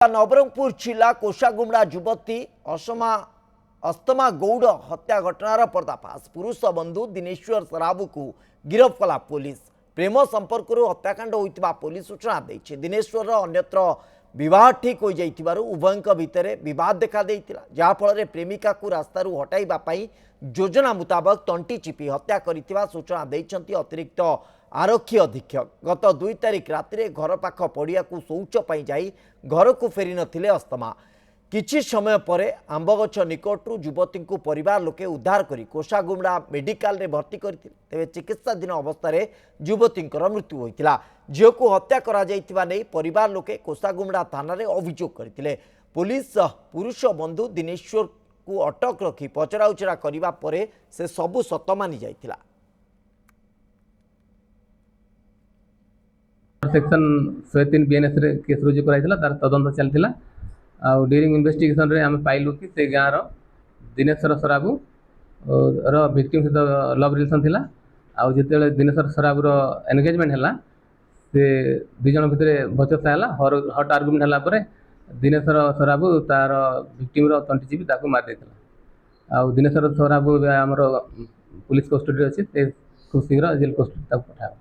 नवरंगपुर जिला कोषागुमड़ा युवती अस्तमा गौड़ हत्या घटनार पर्दाफाश। पुरुष बंधु दिनेश्वर सराबू को गिरफ कला पुलिस। प्रेम संपर्क हत्याकांड होता पुलिस सूचना देछि। दिनेश्वर अन्यत्र विवाह ठीक हो जाइथिबारु उभयंक भितर विवाद देखा देइतिला, जहाँफल प्रेमिका को रास्तारू हटाइबा पई योजना मुताबक तंटी चिपी हत्या करिथिबा सूचना दैछंती अतिरिक्त आरक्षी अधीक्षक। गत 2 तारिख राति घर पाख पड़िया को शौच पाई जाई घर को फेरी नथिले अस्तमा। किछि समय पर आंबगछ निकटू युवती को परिवार लोके उद्धार करी कोषागुमड़ा मेडिकल रे भर्ती करथिले। तेबे चिकित्साधीन अवस्था युवती मृत्यु होइतिला। झील को हत्या करा जाइतिबा नै परिवार लोके कोषागुमड़ा थाना रे अभियोग करथिले। पुलिस पुरुष बंधु दिनेश्वर को अटक रखी पचराउचरा करिबा परे से सबु सत मानि जाइतिला। सेक्शन 103 बीएनएस रे केस रुजु कराइतिला, तार तदंत चलतिला। आ ड्यूरिंग इन्वेस्टिगेशन रे हम पाइलु कि से गाँव रो दिनेश्वर सराबू रो विक्टिम सहित लव रिलेशन थिला। आ जेतेले दिनेश्वर सराबू रो एंगेजमेंट हला से दु जण भितरे बचसा हला। हट आर्गुमेंट हला परे दिनेश्वर सराबू तार विक्टिम रो तंटी चिपी ताको मार देथिला। आ दिनेश्वर सराबू हमर पुलिस कस्टडी अछि, ते खूब शीघ्र जेल कस्टडी ताको पठाबो।